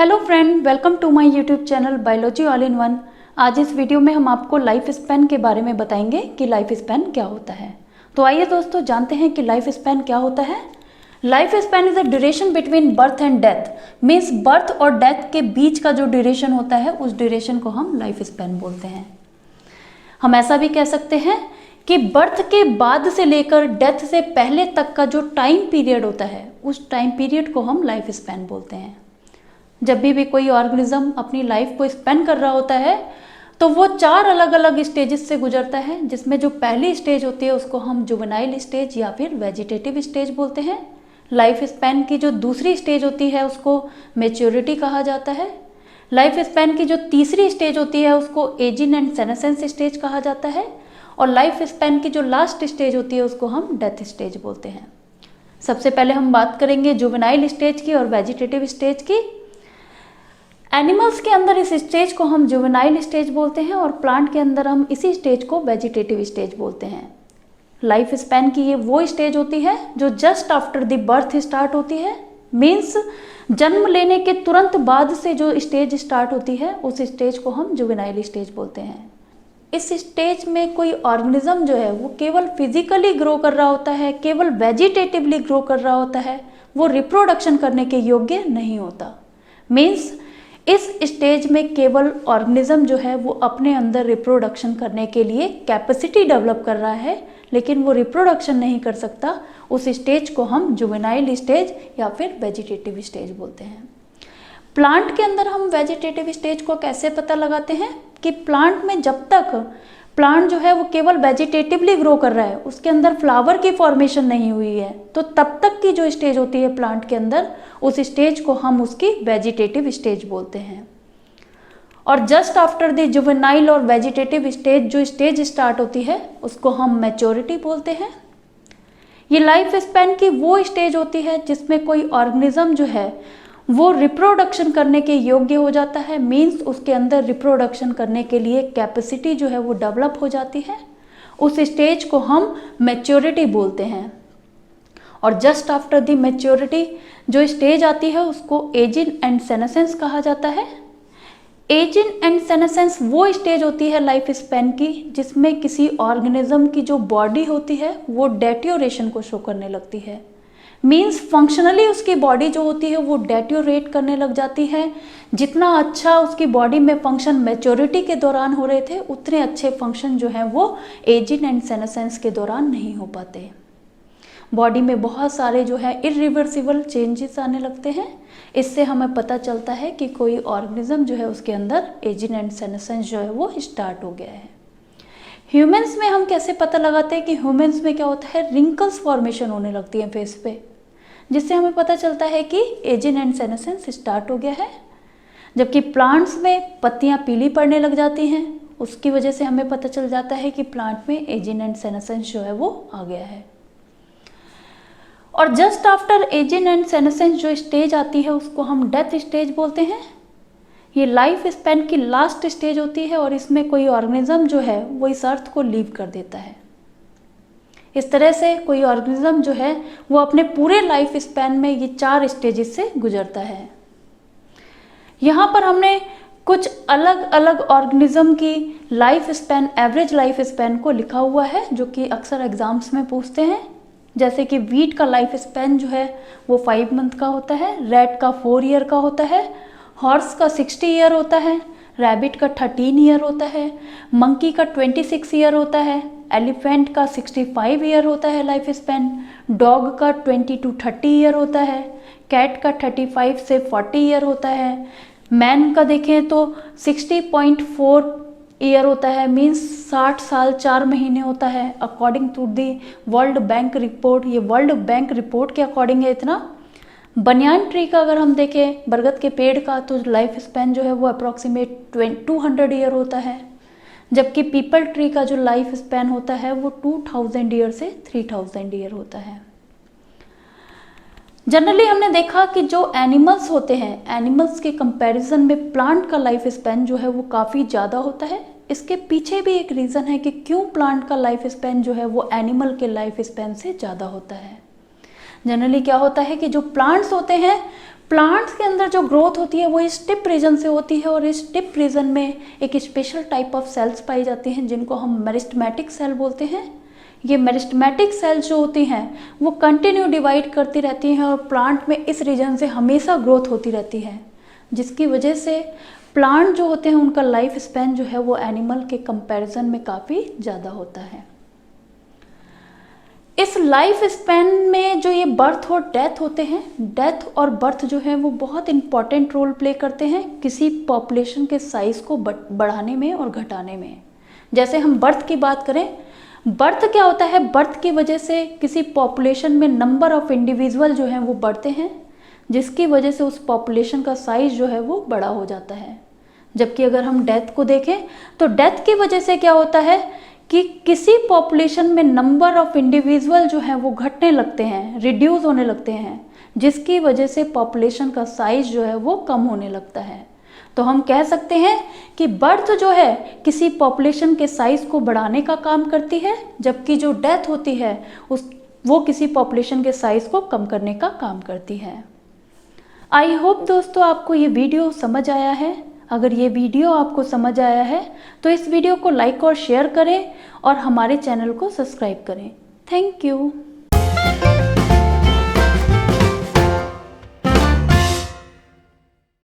Hello friend, welcome to my YouTube channel biology all in one. आज इस video में हम आपको लाइफ स्पैन के बारे में बताएंगे कि लाइफ स्पैन क्या होता है। तो आइए दोस्तों जानते हैं कि लाइफ स्पैन क्या होता है। Life span is a duration between birth and death. Means birth और डेथ के बीच का जो ड्यूरेशन होता है उस ड्यूरेशन को हम लाइफ स्पैन बोलते हैं। हम ऐसा भी कह सकते हैं कि बर्थ के बाद से लेकर डेथ से पहले तक का जो टाइम पीरियड होता है उस टाइम पीरियड को हम लाइफ स्पैन बोलते हैं। जब भी कोई ऑर्गेनिज्म अपनी लाइफ को स्पेंड कर रहा होता है तो वो 4 अलग अलग स्टेजेस से गुजरता है, जिसमें जो पहली स्टेज होती है उसको हम जुवेनाइल स्टेज या फिर वेजिटेटिव स्टेज बोलते हैं। लाइफ स्पैन की जो दूसरी स्टेज होती है उसको मैच्योरिटी कहा जाता है। लाइफ स्पैन की जो तीसरी स्टेज होती है उसको एजिंग एंड सेनेसेंस स्टेज कहा जाता है। और लाइफ स्पैन की जो लास्ट स्टेज होती है उसको हम डेथ स्टेज बोलते हैं। सबसे पहले हम बात करेंगे जुवेनाइल स्टेज की और वेजिटेटिव स्टेज की। एनिमल्स के अंदर इस स्टेज को हम जुवेनाइल स्टेज बोलते हैं और प्लांट के अंदर हम इसी स्टेज को वेजिटेटिव स्टेज बोलते हैं। लाइफ स्पैन की ये वो स्टेज होती है जो just after the birth start होती है। मीन्स जन्म लेने के तुरंत बाद से जो स्टेज स्टार्ट होती है उस स्टेज को हम जुवेनाइल स्टेज बोलते हैं। इस स्टेज में कोई ऑर्गेनिज्म जो है वो केवल फिजिकली ग्रो कर रहा होता है, केवल वेजिटेटिवली ग्रो कर रहा होता है, वो रिप्रोडक्शन करने के योग्य नहीं होता। मीन्स इस स्टेज में केवल ऑर्गेनिज्म जो है वो अपने अंदर रिप्रोडक्शन करने के लिए कैपेसिटी डेवलप कर रहा है, लेकिन वो रिप्रोडक्शन नहीं कर सकता। उस स्टेज को हम जुवेनाइल स्टेज या फिर वेजिटेटिव स्टेज बोलते हैं। प्लांट के अंदर हम वेजिटेटिव स्टेज को कैसे पता लगाते हैं कि प्लांट में जब तक प्लांट जो है वो केवल वेजिटेटिवली ग्रो कर रहा है, उसके अंदर फ्लावर की फॉर्मेशन नहीं हुई है, तो तब तक की जो स्टेज होती है प्लांट के अंदर उस स्टेज को हम उसकी वेजिटेटिव स्टेज बोलते हैं। और जस्ट आफ्टर द जुवेनाइल और वेजिटेटिव स्टेज जो स्टेज स्टार्ट होती है उसको हम मैच्योरिटी बोलते हैं। ये लाइफ स्पैन की वो स्टेज होती है जिसमें कोई ऑर्गेनिज्म जो है वो रिप्रोडक्शन करने के योग्य हो जाता है। मीन्स उसके अंदर रिप्रोडक्शन करने के लिए कैपेसिटी जो है वो डेवलप हो जाती है। उस स्टेज को हम मैच्योरिटी बोलते हैं। और जस्ट आफ्टर द मैच्योरिटी जो स्टेज आती है उसको एजिंग एंड सेनेसेंस कहा जाता है। एजिंग एंड सेनेसेंस वो स्टेज होती है लाइफ स्पैन की जिसमें किसी ऑर्गेनिज्म की जो बॉडी होती है वो डेट्योरेशन को शो करने लगती है। मीन्स फंक्शनली उसकी बॉडी जो होती है वो डेट्योरेट करने लग जाती है। जितना अच्छा उसकी बॉडी में फंक्शन मैच्योरिटी के दौरान हो रहे थे उतने अच्छे फंक्शन जो हैं वो एजिंग एंड सेनेसेंस के दौरान नहीं हो पाते। बॉडी में बहुत सारे जो है इरिवर्सिबल चेंजेस आने लगते हैं। इससे हमें पता चलता है कि कोई ऑर्गेनिज्म जो है उसके अंदर एजिंग एंड सेनेसेंस जो है वो स्टार्ट हो गया है। ह्यूमंस में हम कैसे पता लगाते हैं कि ह्यूमंस में क्या होता है, रिंकल्स फॉर्मेशन होने लगती है फेस पे, जिससे हमें पता चलता है कि एजिंग एंड सेनेसेंस स्टार्ट हो गया है। जबकि प्लांट्स में पत्तियां पीली पड़ने लग जाती हैं, उसकी वजह से हमें पता चल जाता है कि प्लांट में एजिंग एंड सेनेसेंस जो है वो आ गया है। और just after ageing and senescence जो स्टेज आती है उसको हम डेथ स्टेज बोलते हैं। ये लाइफ स्पैन की लास्ट स्टेज होती है और इसमें कोई ऑर्गेनिज्म जो है वो इस अर्थ को लीव कर देता है। इस तरह से कोई ऑर्गेनिज्म जो है वो अपने पूरे लाइफ स्पैन में ये 4 स्टेजेस से गुजरता है। यहाँ पर हमने कुछ अलग अलग ऑर्गेनिज्म की life span, average life span को लिखा हुआ है जो कि अक्सर एग्जाम्स में पूछते हैं। जैसे कि वीट का लाइफ स्पैन जो है वो 5 मंथ का होता है, रैट का 4 ईयर का होता है, हॉर्स का 60 ईयर होता है, रैबिट का 13 ईयर होता है, मंकी का 26 ईयर होता है, एलिफेंट का 65 ईयर होता है लाइफ स्पैन, डॉग का 20 to 30 ईयर होता है, कैट का 35 से 40 ईयर होता है, मैन का देखें तो 60.4 ईयर होता है। मीन्स 60 साल 4 महीने होता है according to the world bank report. ये वर्ल्ड बैंक रिपोर्ट के अकॉर्डिंग है इतना। बनियान ट्री का अगर हम देखें, बरगद के पेड़ का, तो लाइफ स्पैन जो है वो अप्रॉक्सीमेट 200 ईयर होता है। जबकि पीपल ट्री का जो लाइफ स्पैन होता है वो 2000 ईयर से 3000 ईयर होता है। जनरली हमने देखा कि जो एनिमल्स होते हैं, एनिमल्स के कंपैरिजन में प्लांट का लाइफ स्पैन जो है वो काफ़ी ज़्यादा होता है। इसके पीछे भी एक रीज़न है कि क्यों प्लांट का लाइफ स्पैन जो है वो एनिमल के लाइफ स्पैन से ज़्यादा होता है। जनरली क्या होता है कि जो प्लांट्स होते हैं, प्लांट्स के अंदर जो ग्रोथ होती है वो इस टिप रीजन से होती है, और इस टिप रीजन में एक स्पेशल टाइप ऑफ सेल्स पाई जाती हैं जिनको हम मेरिस्टेमेटिक सेल बोलते हैं। ये मेरिस्टेमेटिक सेल्स जो होती हैं वो कंटिन्यू डिवाइड करती रहती हैं और प्लांट में इस रीजन से हमेशा ग्रोथ होती रहती है, जिसकी वजह से प्लांट जो होते हैं उनका लाइफ स्पैन जो है वो एनिमल के कंपैरिजन में काफ़ी ज़्यादा होता है। इस लाइफ स्पैन में जो ये बर्थ और डेथ होते हैं, डेथ और बर्थ जो है वो बहुत इंपॉर्टेंट रोल प्ले करते हैं किसी पॉपुलेशन के साइज को बढ़ाने में और घटाने में। जैसे हम बर्थ की बात करें, बर्थ क्या होता है, बर्थ की वजह से किसी पॉपुलेशन में नंबर ऑफ इंडिविजुअल जो हैं वो बढ़ते हैं, जिसकी वजह से उस पॉपुलेशन का साइज जो है वो बड़ा हो जाता है। जबकि अगर हम डेथ को देखें तो डेथ की वजह से क्या होता है कि किसी पॉपुलेशन में नंबर ऑफ इंडिविजुअल जो हैं वो घटने लगते हैं, रिड्यूस होने लगते हैं, जिसकी वजह से पॉपुलेशन का साइज जो है वो कम होने लगता है। तो हम कह सकते हैं कि बर्थ जो है किसी पॉपुलेशन के साइज को बढ़ाने का काम करती है, जबकि जो डेथ होती है वो किसी पॉपुलेशन के साइज को कम करने का काम करती है। आई होप दोस्तों आपको ये वीडियो समझ आया है। अगर ये वीडियो आपको समझ आया है तो इस वीडियो को लाइक और शेयर करें और हमारे चैनल को सब्सक्राइब करें। Thank you.